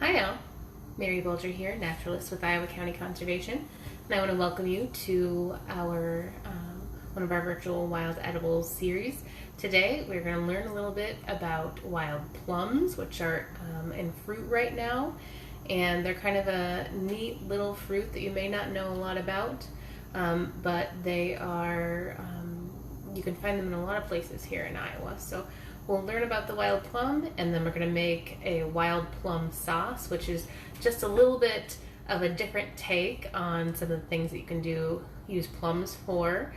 Hi all, Mary Bulger here, Naturalist with Iowa County Conservation, and I want to welcome you to our one of our virtual wild edibles series. Today we're going to learn a little bit about wild plums, which are in fruit right now, and they're kind of a neat little fruit that you may not know a lot about, but they are, you can find them in a lot of places here in Iowa. So we'll learn about the wild plum, and then we're going to make a wild plum sauce, which is just a little bit of a different take on some of the things that you can use plums for.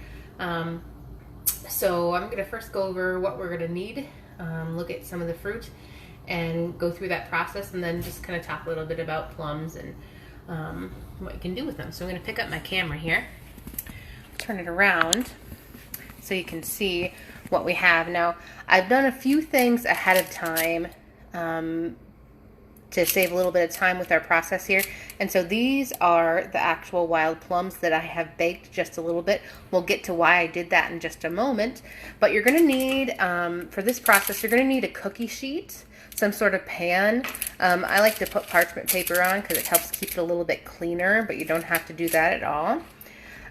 So I'm going to first go over what we're going to need, look at some of the fruit, and go through that process, and then just kind of talk a little bit about plums and what you can do with them. So I'm going to pick up my camera here, turn it around so you can see what we have. Now, I've done a few things ahead of time to save a little bit of time with our process here. And so these are the actual wild plums that I have baked just a little bit. We'll get to why I did that in just a moment. But you're going to need, for this process, you're going to need a cookie sheet, some sort of pan. I like to put parchment paper on because it helps keep it a little bit cleaner, but you don't have to do that at all.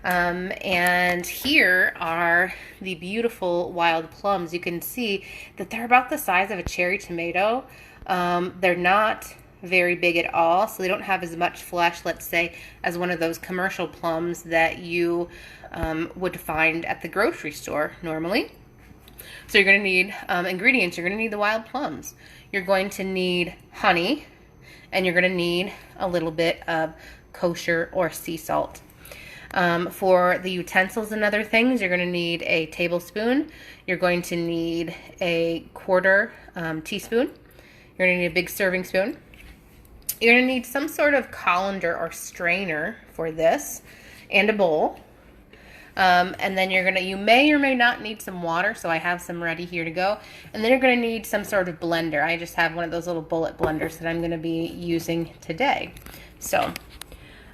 And here are the beautiful wild plums. You can see that they're about the size of a cherry tomato. They're not very big at all, so they don't have as much flesh, let's say, as one of those commercial plums that you would find at the grocery store normally. So you're going to need ingredients. You're going to need the wild plums. You're going to need honey, and you're going to need a little bit of kosher or sea salt. For the utensils and other things, you're going to need a tablespoon. You're going to need a quarter teaspoon. You're going to need a big serving spoon. You're going to need some sort of colander or strainer for this, and a bowl. And then you may or may not need some water, so I have some ready here to go. And then you're going to need some sort of blender. I just have one of those little bullet blenders that I'm going to be using today. So,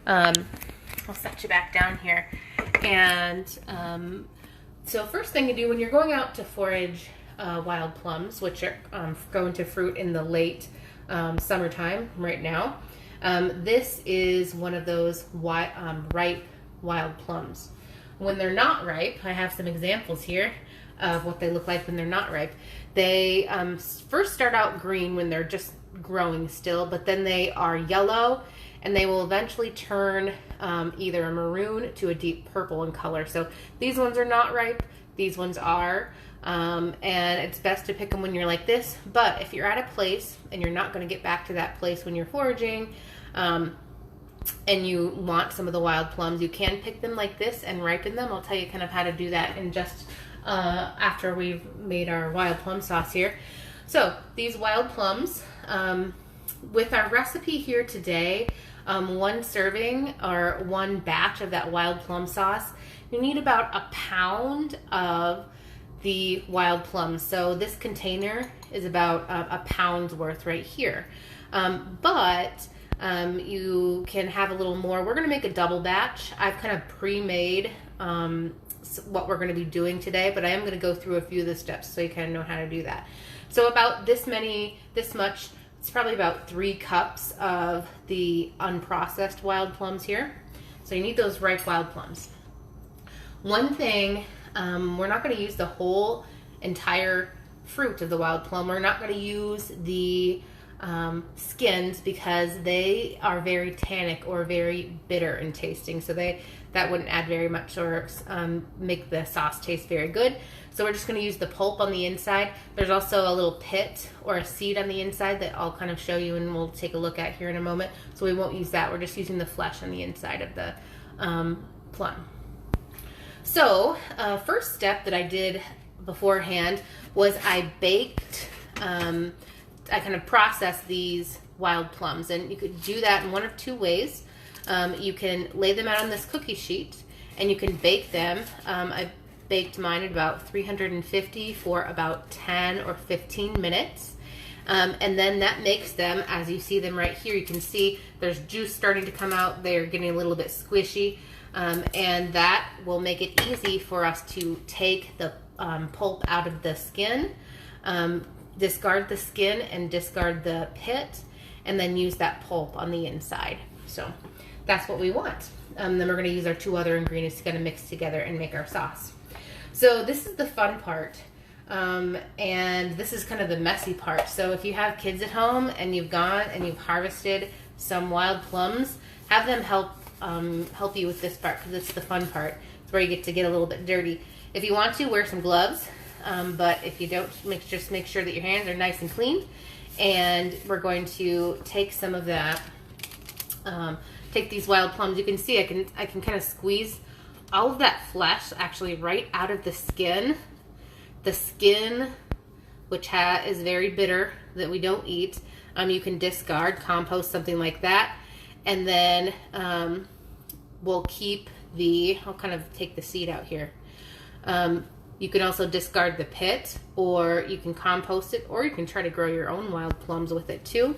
I'll set you back down here. And so first thing you do when you're going out to forage wild plums, which are going to fruit in the late summertime right now, this is one of those ripe wild plums. When they're not ripe, I have some examples here of what they look like when they're not ripe. They first start out green when they're just growing still, but then they are yellow, and they will eventually turn either a maroon to a deep purple in color. So these ones are not ripe, these ones are, and it's best to pick them when you're like this. But if you're at a place and you're not going to get back to that place when you're foraging, and you want some of the wild plums, you can pick them like this and ripen them. I'll tell you kind of how to do that in just after we've made our wild plum sauce here. So these wild plums, with our recipe here today, one serving or one batch of that wild plum sauce, you need about a pound of the wild plums. So this container is about a pound's worth right here. But you can have a little more. We're going to make a double batch. I've kind of pre-made what we're going to be doing today, but I am going to go through a few of the steps so you kind of know how to do that. So about this much, it's probably about 3 cups of the unprocessed wild plums here. So you need those ripe wild plums. One thing, we're not going to use the whole entire fruit of the wild plum. We're not going to use the skins because they are very tannic or very bitter in tasting. So that wouldn't add very much or make the sauce taste very good. So we're just going to use the pulp on the inside. There's also a little pit or a seed on the inside that I'll kind of show you and we'll take a look at here in a moment. So we won't use that. We're just using the flesh on the inside of the plum. So first step that I did beforehand was I baked, I kind of processed these wild plums, and you could do that in one of 2 ways. You can lay them out on this cookie sheet and you can bake them. I baked mine at about 350 for about 10 or 15 minutes. And then that makes them, as you see them right here, you can see there's juice starting to come out. They're getting a little bit squishy. And that will make it easy for us to take the pulp out of the skin, discard the skin and discard the pit, and then use that pulp on the inside. So that's what we want. Then we're going to use our 2 other ingredients to kind of mix together and make our sauce. So this is the fun part. And this is kind of the messy part. So if you have kids at home and you've gone and you've harvested some wild plums, have them help you with this part, because it's the fun part. It's where you get to get a little bit dirty. If you want to, wear some gloves, but if you don't, just make sure that your hands are nice and clean. And we're going to take some of that, take these wild plums. You can see I can kind of squeeze all of that flesh actually right out of the skin. The skin, which is very bitter, that we don't eat, you can discard, compost, something like that. And then we'll keep I'll kind of take the seed out here. You can also discard the pit, or you can compost it, or you can try to grow your own wild plums with it too.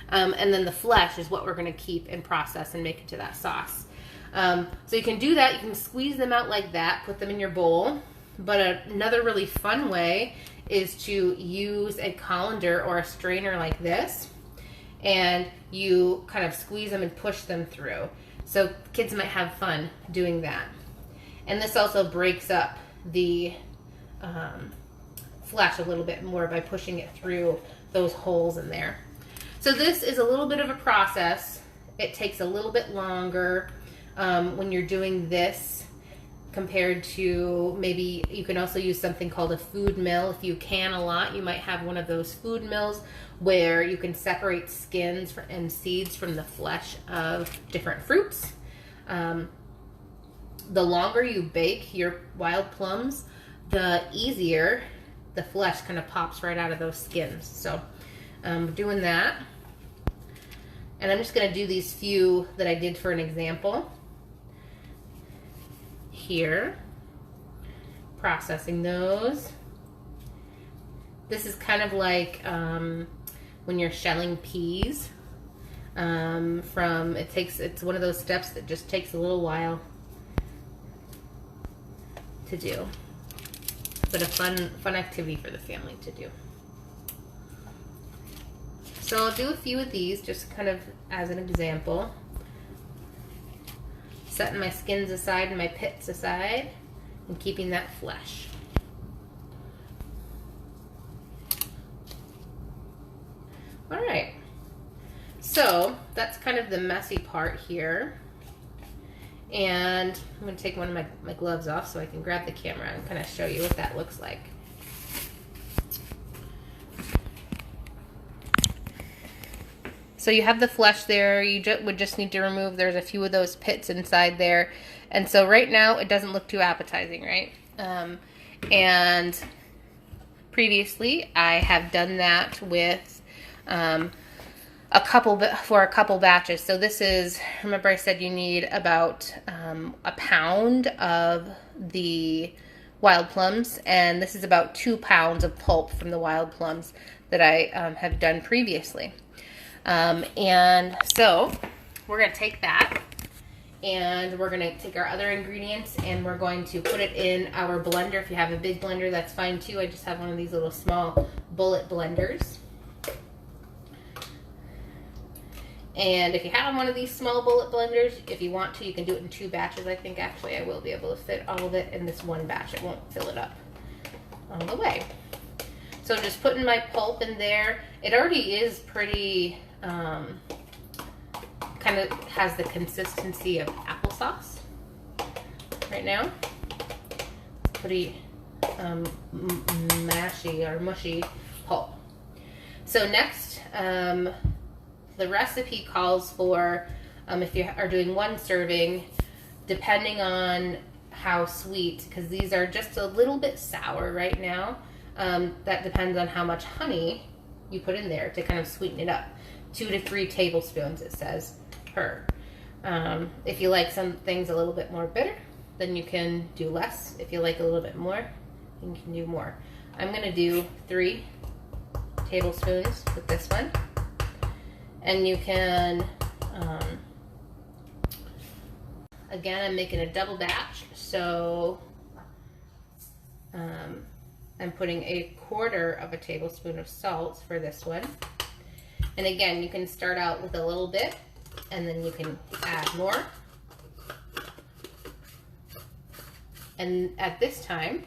And then the flesh is what we're going to keep and process and make into that sauce. So you can do that. You can squeeze them out like that, put them in your bowl. But another really fun way is to use a colander or a strainer like this, and you kind of squeeze them and push them through. So kids might have fun doing that. And this also breaks up the flesh a little bit more by pushing it through those holes in there. So this is a little bit of a process. It takes a little bit longer when you're doing this compared to, maybe you can also use something called a food mill. If you can a lot, you might have one of those food mills where you can separate skins and seeds from the flesh of different fruits. The longer you bake your wild plums, the easier the flesh kind of pops right out of those skins. So I'm doing that. And I'm just going to do these few that I did for an example here, processing those. This is kind of like when you're shelling peas. It's one of those steps that just takes a little while to do, but a fun activity for the family to do. So I'll do a few of these just kind of as an example. Setting my skins aside and my pits aside, and keeping that flesh. All right, so that's kind of the messy part here. And I'm going to take one of my gloves off so I can grab the camera and kind of show you what that looks like. So you have the flesh there. You would just need to remove, there's a few of those pits inside there. And so right now it doesn't look too appetizing, right? And previously I have done that with a couple batches. So this is, remember I said you need about a pound of the wild plums, and this is about 2 pounds of pulp from the wild plums that I have done previously. And so we're going to take that, and we're going to take our other ingredients, and we're going to put it in our blender. If you have a big blender, that's fine too. I just have one of these little small bullet blenders. And if you have one of these small bullet blenders, if you want to, you can do it in 2 batches. I think actually I will be able to fit all of it in this one batch. It won't fill it up all the way. So I'm just putting my pulp in there. It already is pretty, kind of has the consistency of applesauce right now. It's pretty mashy or mushy pulp. So next, the recipe calls for, if you are doing 1 serving, depending on how sweet, because these are just a little bit sour right now, that depends on how much honey you put in there to kind of sweeten it up. 2 to 3 tablespoons, it says, per. If you like some things a little bit more bitter, then you can do less. If you like a little bit more, you can do more. I'm going to do 3 tablespoons with this one. And you can, again, I'm making a double batch, so I'm putting 1/4 of a tablespoon of salt for this one. And again, you can start out with a little bit and then you can add more. And at this time,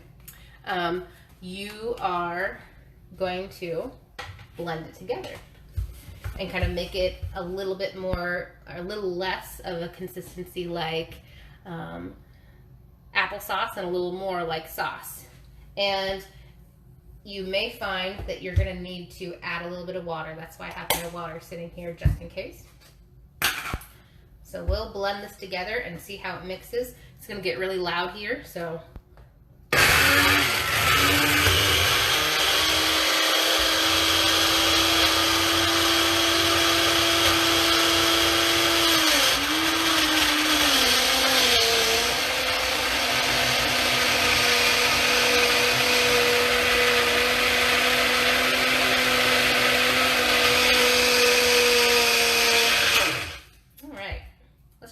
you are going to blend it together and kind of make it a little bit more, or a little less of a consistency like applesauce and a little more like sauce. And you may find that you're going to need to add a little bit of water. That's why I have my water sitting here just in case. So we'll blend this together and see how it mixes. It's going to get really loud here, so.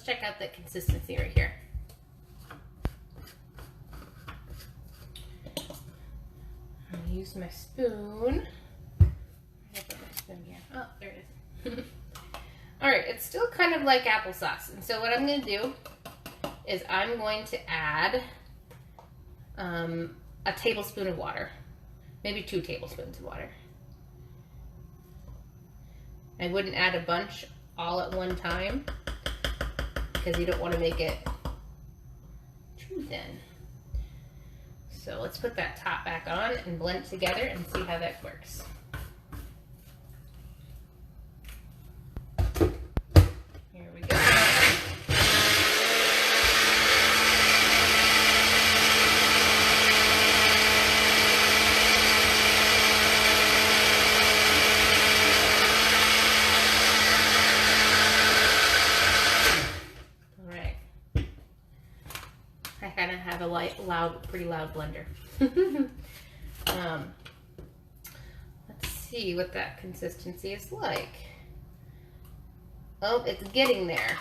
Check out the consistency right here. I'm gonna use my spoon. Oh, there it is. All right, it's still kind of like applesauce. And so what I'm gonna do is I'm going to add a tablespoon of water, maybe 2 tablespoons of water. I wouldn't add a bunch all at one time, because you don't want to make it too thin. So let's put that top back on and blend it together and see how that works. Here we go. I kind of have a pretty loud blender. Let's see what that consistency is like. Oh, it's getting there.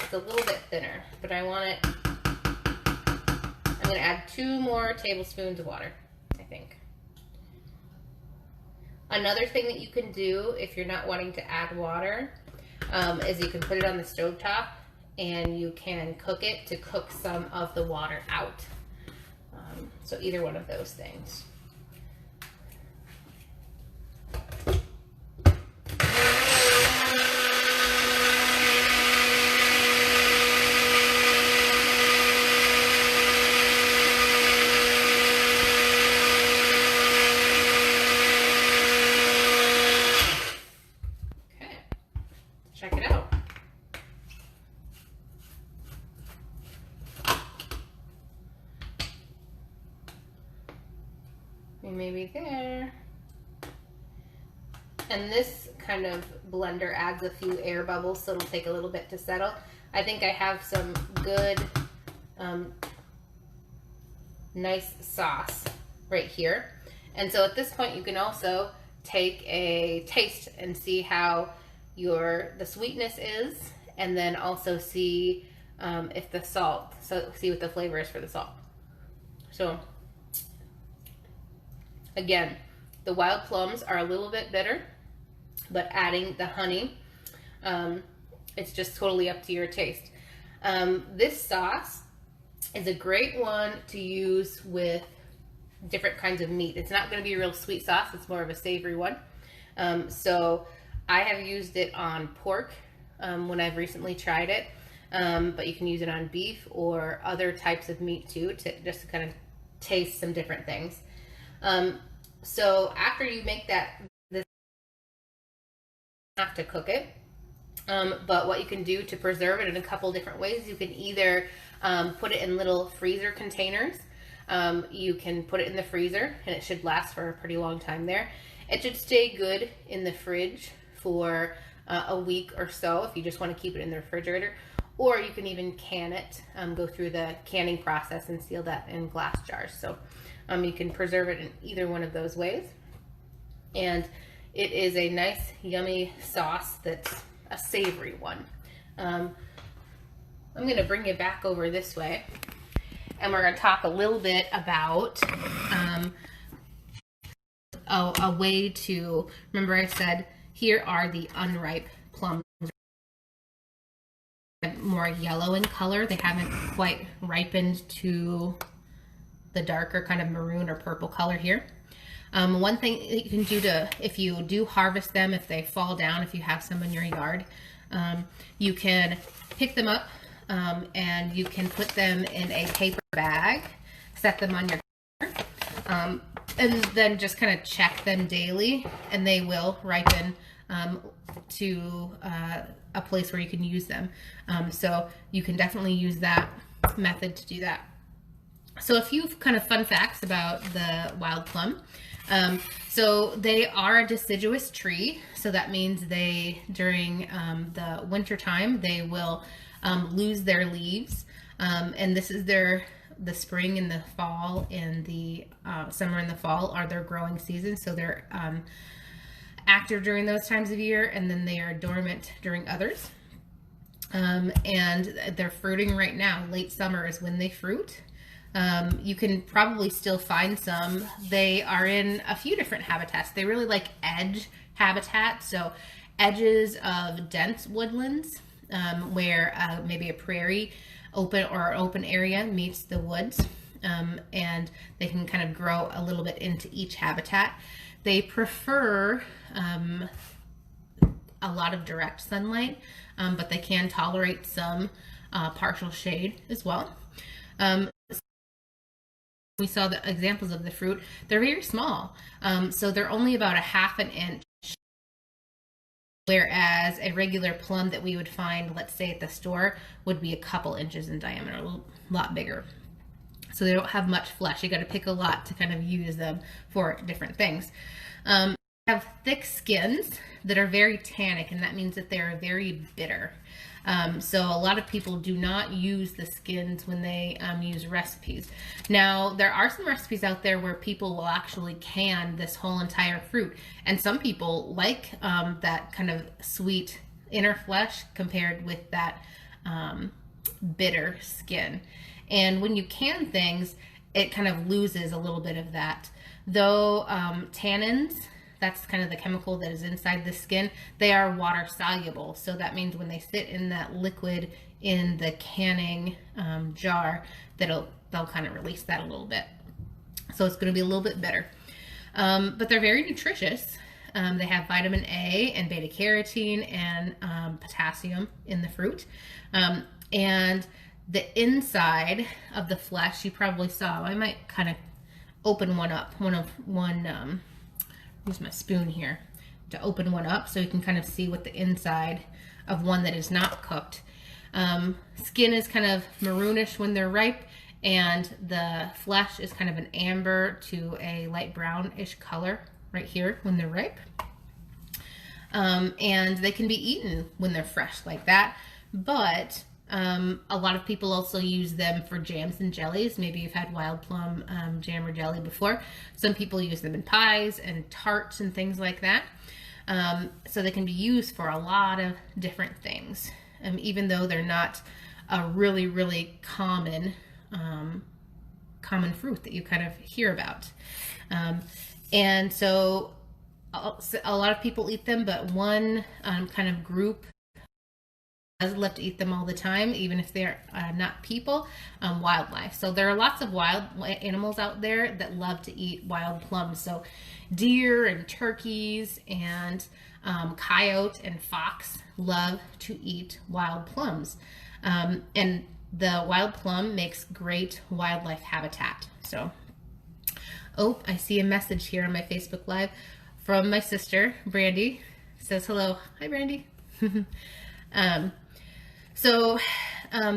It's a little bit thinner, but I want it. I'm going to add 2 more tablespoons of water, I think. Another thing that you can do if you're not wanting to add water is you can put it on the stovetop and you can cook it to cook some of the water out. So either one of those things. Okay, check it out. Maybe there. And this kind of blender adds a few air bubbles, so it'll take a little bit to settle. I think I have some good, nice sauce right here. And so at this point, you can also take a taste and see how the sweetness is, and then also see if the salt, so see what the flavor is for the salt. So again, the wild plums are a little bit bitter, but adding the honey, it's just totally up to your taste. This sauce is a great one to use with different kinds of meat. It's not going to be a real sweet sauce, it's more of a savory one. So I have used it on pork when I've recently tried it, but you can use it on beef or other types of meat too, just to kind of taste some different things. So after you make this, you have to cook it. But what you can do to preserve it in a couple different ways, you can either put it in little freezer containers. You can put it in the freezer and it should last for a pretty long time there. It should stay good in the fridge for a week or so if you just want to keep it in the refrigerator. Or you can even can it, go through the canning process and seal that in glass jars. So you can preserve it in either one of those ways. And it is a nice, yummy sauce that's a savory one. I'm going to bring it back over this way, and we're going to talk a little bit about a way to, remember I said Here are the unripe plums, more yellow in color. They haven't quite ripened to the darker kind of maroon or purple color here. One thing that you can do if you do harvest them, if they fall down, if you have some in your yard, you can pick them up and you can put them in a paper bag, set them on your counter, and then just kind of check them daily, and they will ripen to a place where you can use them. So you can definitely use that method to do that. So a few kind of fun facts about the wild plum. So they are a deciduous tree. So that means during the winter time, they will lose their leaves. And this is the spring and the fall and the summer and the fall are their growing seasons. So they're active during those times of year, and then they are dormant during others. And they're fruiting right now. Late summer is when they fruit. You can probably still find some. They are in a few different habitats. They really like edge habitat, so edges of dense woodlands, where maybe a prairie open area meets the woods, and they can kind of grow a little bit into each habitat. They prefer a lot of direct sunlight, but they can tolerate some partial shade as well. We saw the examples of the fruit. They're very small, so they're only about a half an inch, whereas a regular plum that we would find, let's say at the store, would be a couple inches in diameter, a lot bigger. So they don't have much flesh. You got to pick a lot to kind of use them for different things. They have thick skins that are very tannic, and that means that they're very bitter. So a lot of people do not use the skins when they use recipes. Now, there are some recipes out there where people will actually can this whole entire fruit, and some people like that kind of sweet inner flesh compared with that bitter skin. And when you can things, it kind of loses a little bit of that. Though tannins, that's kind of the chemical that is inside the skin, they are water soluble. So that means when they sit in that liquid in the canning jar, they'll kind of release that a little bit. So it's going to be a little bit better. But they're very nutritious. They have vitamin A and beta carotene and potassium in the fruit. And the inside of the flesh, you probably saw, I might kind of open one up, use my spoon here to open one up so you can kind of see what the inside of one that is not cooked. Skin is kind of maroonish when they're ripe, and the flesh is kind of an amber to a light brownish color right here when they're ripe. And they can be eaten when they're fresh like that, but a lot of people also use them for jams and jellies. Maybe you've had wild plum jam or jelly before. Some people use them in pies and tarts and things like that. So they can be used for a lot of different things, even though they're not a really, really common fruit that you kind of hear about. And so a lot of people eat them, but one kind of group does love to eat them all the time, even if they're not people, wildlife. So there are lots of wild animals out there that love to eat wild plums. So deer and turkeys and coyote and fox love to eat wild plums. And the wild plum makes great wildlife habitat. So, oh, I see a message here on my Facebook Live from my sister, Brandy. Says hello. Hi, Brandy. So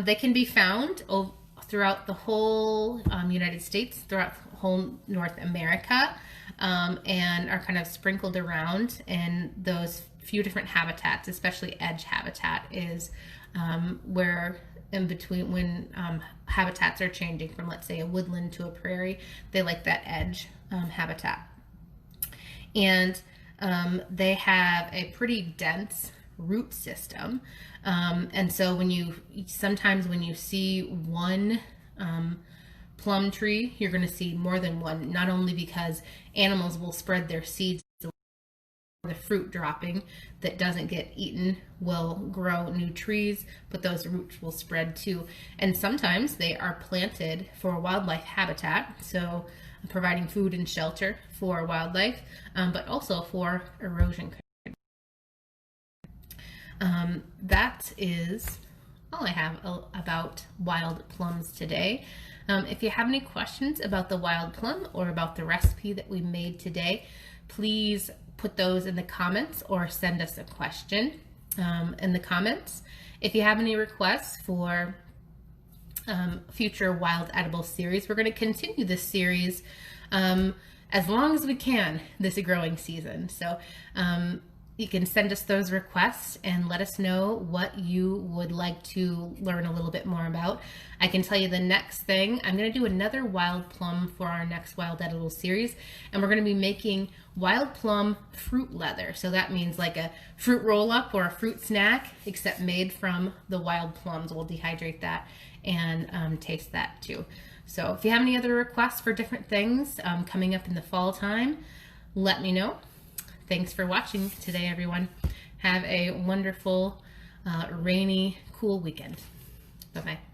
they can be found throughout the whole United States, throughout the whole North America, and are kind of sprinkled around in those few different habitats. Especially edge habitat is where in between when habitats are changing from, let's say, a woodland to a prairie, they like that edge habitat. And they have a pretty dense root system. And so sometimes when you see one plum tree, you're going to see more than one, not only because animals will spread their seeds the fruit dropping that doesn't get eaten will grow new trees, but those roots will spread too. And sometimes they are planted for wildlife habitat, so providing food and shelter for wildlife, but also for erosion control. That is all I have about wild plums today. If you have any questions about the wild plum or about the recipe that we made today, please put those in the comments or send us a question in the comments. If you have any requests for future wild edible series, we're going to continue this series as long as we can this growing season. So you can send us those requests and let us know what you would like to learn a little bit more about. I can tell you the next thing, I'm going to do another wild plum for our next wild edible series, and we're going to be making wild plum fruit leather. So that means like a fruit roll-up or a fruit snack, except made from the wild plums. We'll dehydrate that and taste that too. So if you have any other requests for different things coming up in the fall time, let me know. Thanks for watching today, everyone. Have a wonderful, rainy, cool weekend. Bye-bye.